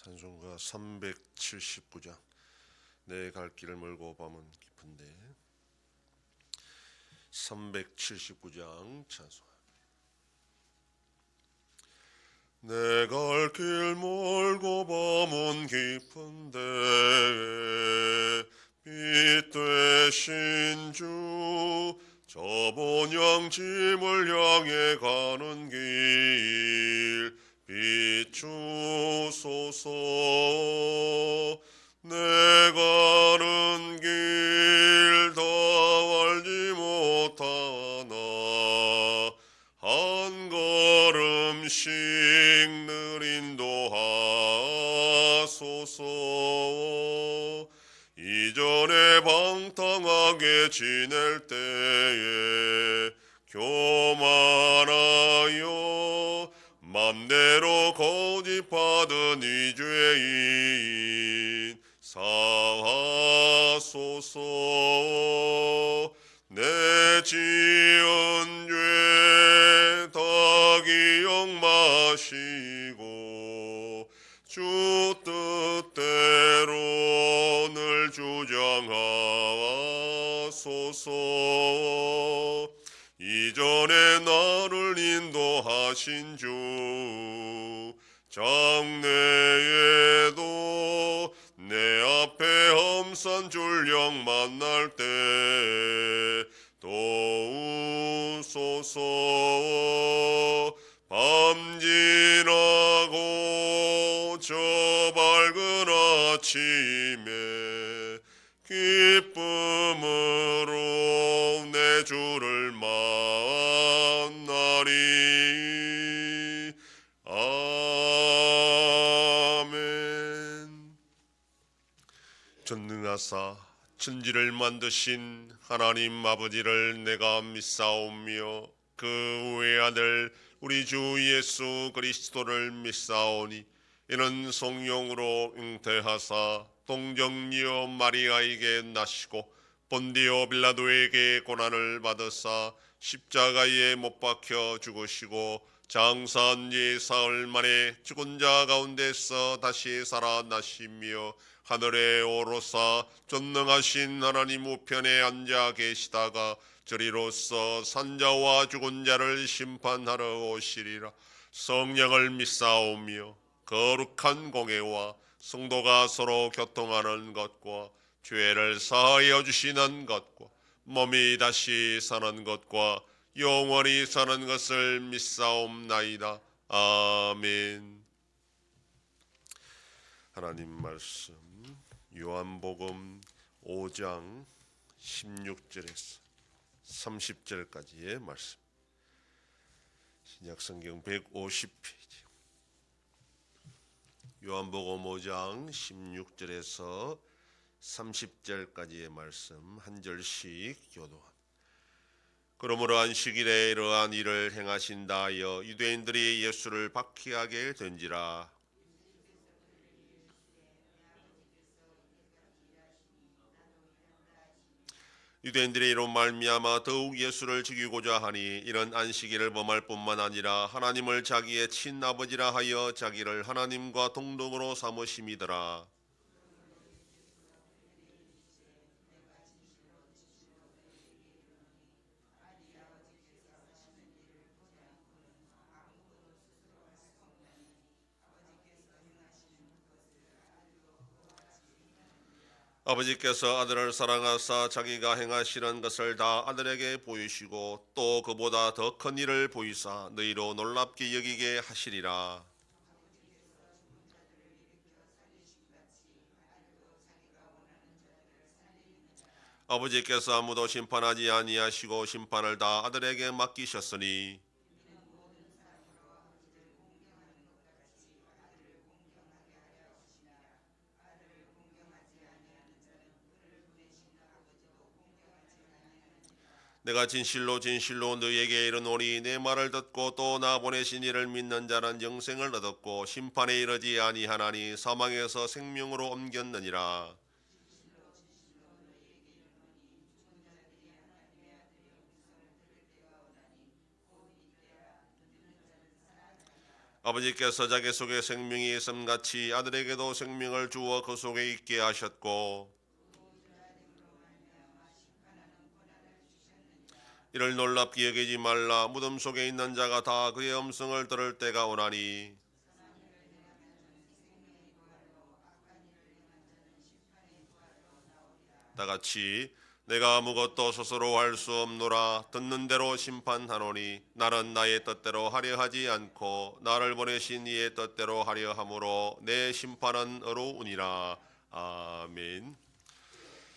찬송가 379장 내 갈 길을 멀고 밤은 깊은데 379장 찬송. 내 갈 길 멀고 밤은 깊은데 빛 되신 주 저 본향짐을 향해 가는 길 비추소서. 내 가는 길 다 알지 못하나 한 걸음씩 늘 인도하소서. 이전에 방탕하게 지낼 때에 교만하여 맘대로 고집하던 이 죄인 사하소서. 내 지은 죄 다 기억 마시고 주 뜻대로 늘 주장하소서. 이전에 나를 인도하신 주 장래에도 내 앞에 험산 졸령 만날 때 도우소서. 밤 지나고 저 밝은 아침에 기쁨으로 내 주를 만나리. 아멘. 전능하사 천지를 만드신 하나님 아버지를 내가 믿사오며 그 외아들 우리 주 예수 그리스도를 믿사오니 이는 성령으로 잉태하사 동정녀 마리아에게 나시고 본디오 빌라도에게 고난을 받으사 십자가에 못 박혀 죽으시고 장사한 지 사흘 만에 죽은 자 가운데서 다시 살아나시며 하늘에 오르사 전능하신 하나님 우편에 앉아 계시다가 저리로서 산자와 죽은 자를 심판하러 오시리라. 성령을 믿사오며 거룩한 공회와 성도가 서로 교통하는 것과 죄를 사하여 주시는 것과 몸이 다시 사는 것과 영원히 사는 것을 믿사옵나이다. 아멘. 하나님 말씀 요한복음 5장 16절에서 30절까지의 말씀. 신약성경 150페이지. 요한복음 5장 16절에서 30절까지의 말씀 한 절씩 교도합니다. 그러므로 안식일에 이러한 일을 행하신다 하여 유대인들이 예수를 박해하게 된지라. 유대인들이 이로 말미암아 더욱 예수를 죽이고자 하니 이런 안식일을 범할 뿐만 아니라 하나님을 자기의 친아버지라 하여 자기를 하나님과 동등으로 삼으심이더라. 아버지께서 아들을 사랑하사 자기가 행하시는 것을 다 아들에게 보이시고 또 그보다 더 큰 일을 보이사 너희로 놀랍게 여기게 하시리라. 아버지께서 아무도 심판하지 아니하시고 심판을 다 아들에게 맡기셨으니 내가 진실로 진실로 너희에게 이르노니 내 말을 듣고 또 나 보내신 이를 믿는 자는 영생을 얻었고 심판에 이르지 아니하나니 사망에서 생명으로 옮겼느니라. 아버지께서 자기 속에 생명이 있음같이 아들에게도 생명을 주어 그 속에 있게 하셨고 이를 놀랍게 여기지 말라. 무덤 속에 있는 자가 다 그의 음성을 들을 때가 오나니 다같이 내가 아무것도 스스로 할 수 없노라. 듣는 대로 심판하노니 나는 나의 뜻대로 하려 하지 않고 나를 보내신 이의 뜻대로 하려 함으로 내 심판은 의로우니라. 아멘.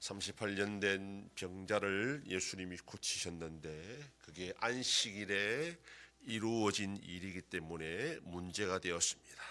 38년 된 병자를 예수님이 고치셨는데 그게 안식일에 이루어진 일이기 때문에 문제가 되었습니다.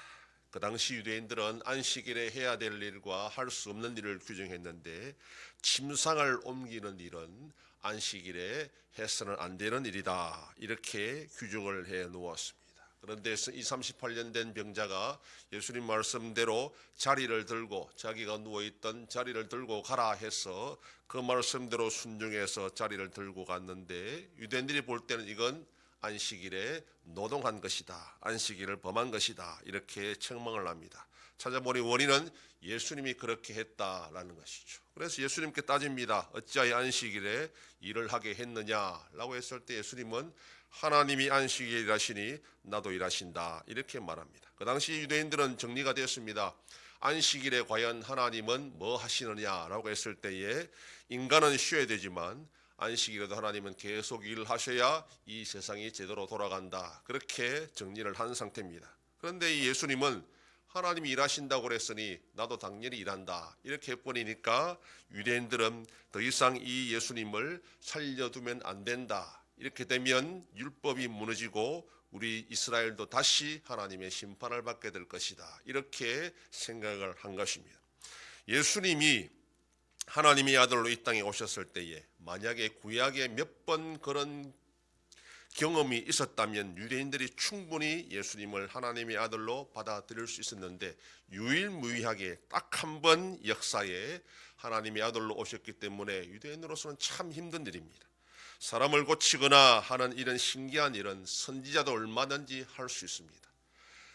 그 당시 유대인들은 안식일에 해야 될 일과 할 수 없는 일을 규정했는데 침상을 옮기는 일은 안식일에 해서는 안 되는 일이다, 이렇게 규정을 해 놓았습니다. 그런데 이 38년 된 병자가 예수님 말씀대로 자리를 들고 자기가 누워있던 자리를 들고 가라 해서 그 말씀대로 순종해서 자리를 들고 갔는데 유대인들이 볼 때는 이건 안식일에 노동한 것이다, 안식일을 범한 것이다, 이렇게 책망을 합니다. 찾아보니 원인은 예수님이 그렇게 했다라는 것이죠. 그래서 예수님께 따집니다. 어찌하여 안식일에 일을 하게 했느냐라고 했을 때 예수님은 하나님이 안식일에 일하시니 나도 일하신다, 이렇게 말합니다. 그 당시 유대인들은 정리가 되었습니다. 안식일에 과연 하나님은 뭐 하시느냐라고 했을 때에 인간은 쉬어야 되지만 안식일에도 하나님은 계속 일하셔야 이 세상이 제대로 돌아간다, 그렇게 정리를 한 상태입니다. 그런데 이 예수님은 하나님이 일하신다고 그랬으니 나도 당연히 일한다, 이렇게 해버리니까 유대인들은 더 이상 이 예수님을 살려두면 안 된다, 이렇게 되면 율법이 무너지고 우리 이스라엘도 다시 하나님의 심판을 받게 될 것이다, 이렇게 생각을 한 것입니다. 예수님이 하나님의 아들로 이 땅에 오셨을 때에 만약에 구약에 몇 번 그런 경험이 있었다면 유대인들이 충분히 예수님을 하나님의 아들로 받아들일 수 있었는데 유일무이하게 딱 한 번 역사에 하나님의 아들로 오셨기 때문에 유대인으로서는 참 힘든 일입니다. 사람을 고치거나 하는 이런 신기한 일은 선지자도 얼마든지 할 수 있습니다.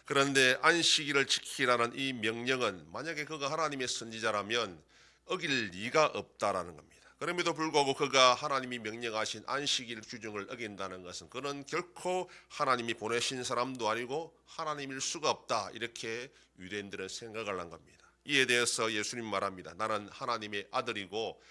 그런데 안식일을 지키라는 이 명령은 만약에 그가 하나님의 선지자라면 어길 리가 없다라는 겁니다. 그럼에도 불구하고 그가 하나님이 명령하신 안식일 규정을 어긴다는 것은 그는 결코 하나님이 보내신 사람도 아니고 하나님일 수가 없다, 이렇게 유대인들은 생각을 한 겁니다. 이에 대해서 예수님 말합니다. 나는 하나님의 아들이고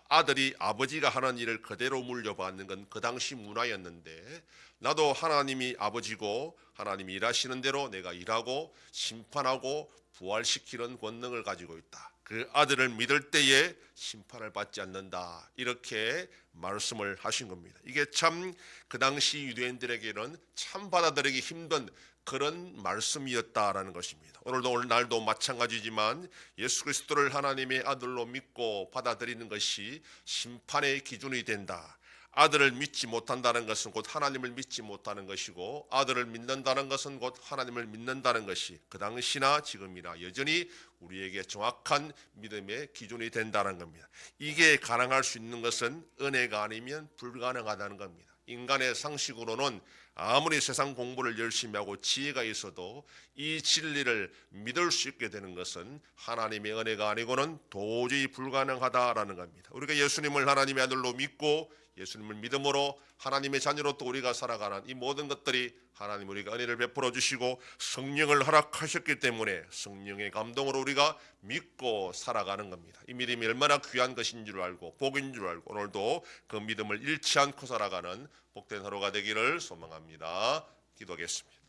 아들이 아버지가 하는 일을 그대로 물려받는 건 그 당시 문화였는데 나도 하나님이 아버지고 하나님이 일하시는 대로 내가 일하고 심판하고 부활시키는 권능을 가지고 있다. 그 아들을 믿을 때에 심판을 받지 않는다, 이렇게 말씀을 하신 겁니다. 이게 참 그 당시 유대인들에게는 참 받아들이기 힘든 그런 말씀이었다라는 것입니다. 오늘날도 마찬가지지만 예수 그리스도를 하나님의 아들로 믿고 받아들이는 것이 심판의 기준이 된다. 아들을 믿지 못한다는 것은 곧 하나님을 믿지 못하는 것이고 아들을 믿는다는 것은 곧 하나님을 믿는다는 것이 그 당시나 지금이나 여전히 우리에게 정확한 믿음의 기준이 된다는 겁니다. 이게 가능할 수 있는 것은 은혜가 아니면 불가능하다는 겁니다. 인간의 상식으로는 아무리 세상 공부를 열심히 하고 지혜가 있어도 이 진리를 믿을 수 있게 되는 것은 하나님의 은혜가 아니고는 도저히 불가능하다라는 겁니다. 우리가 예수님을 하나님의 아들로 믿고 예수님을 믿음으로 하나님의 자녀로 또 우리가 살아가는 이 모든 것들이 하나님 우리가 은혜를 베풀어 주시고 성령을 허락하셨기 때문에 성령의 감동으로 우리가 믿고 살아가는 겁니다. 이 믿음이 얼마나 귀한 것인 줄 알고 복인 줄 알고 오늘도 그 믿음을 잃지 않고 살아가는 복된 하루가 되기를 소망합니다. 기도하겠습니다.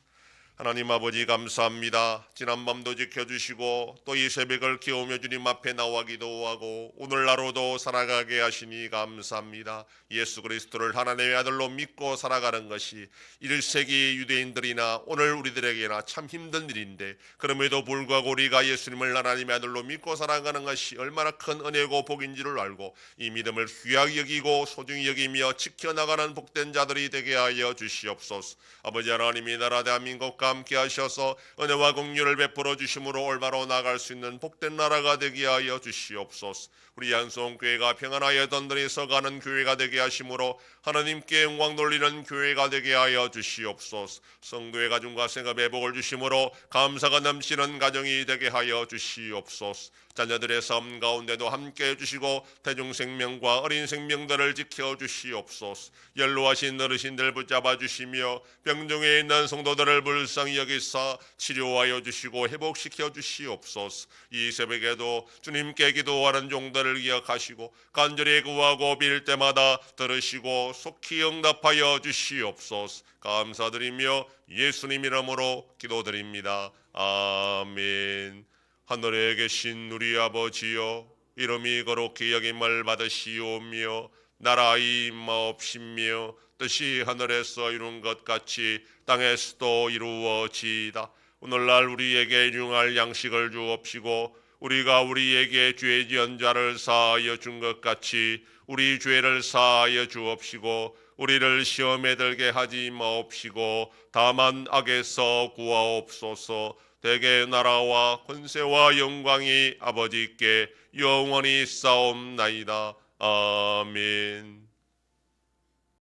하나님 아버지 감사합니다. 지난 밤도 지켜주시고 또 이 새벽을 깨우며 주님 앞에 나와 기도하고 오늘 하루도 살아가게 하시니 감사합니다. 예수 그리스도를 하나님의 아들로 믿고 살아가는 것이 1세기 유대인들이나 오늘 우리들에게나 참 힘든 일인데 그럼에도 불구하고 우리가 예수님을 하나님의 아들로 믿고 살아가는 것이 얼마나 큰 은혜고 복인지를 알고 이 믿음을 귀하게 여기고 소중히 여기며 지켜나가는 복된 자들이 되게 하여 주시옵소서. 아버지 하나님이 나라 대한민국과 함께 하셔서 은혜와 긍휼을 베풀어 주심으로 올바로 나갈 수 있는 복된 나라가 되게 하여 주시옵소서. 우리 양성교회가 평안하여 든든히 서가는 교회가 되게 하심으로 하나님께 영광 돌리는 교회가 되게 하여 주시옵소서. 성도의 가정과 생업에 복을 주심으로 감사가 넘치는 가정이 되게 하여 주시옵소서. 자녀들의 삶 가운데도 함께해 주시고 대중생명과 어린 생명들을 지켜주시옵소서. 연로하신 어르신들 붙잡아 주시며 병중에 있는 성도들을 불쌍히 여기사 치료하여 주시고 회복시켜 주시옵소서. 이 새벽에도 주님께 기도하는 종들을 기억하시고 간절히 구하고 빌 때마다 들으시고 속히 응답하여 주시옵소서. 감사드리며 예수님 이름으로 기도드립니다. 아멘. 하늘에 계신 우리 아버지여, 이름이 거룩히 여김을 받으시오며 나라의 임하옵시며 뜻이 하늘에서 이룬 것 같이 땅에서도 이루어지이다. 오늘날 우리에게 일용할 양식을 주옵시고 우리가 우리에게 죄 지은 자를 사하여 준 것 같이 우리 죄를 사하여 주옵시고 우리를 시험에 들게 하지 마옵시고 다만 악에서 구하옵소서. 대개 나라와 권세와 영광이 아버지께 영원히 싸움나이다. 아멘.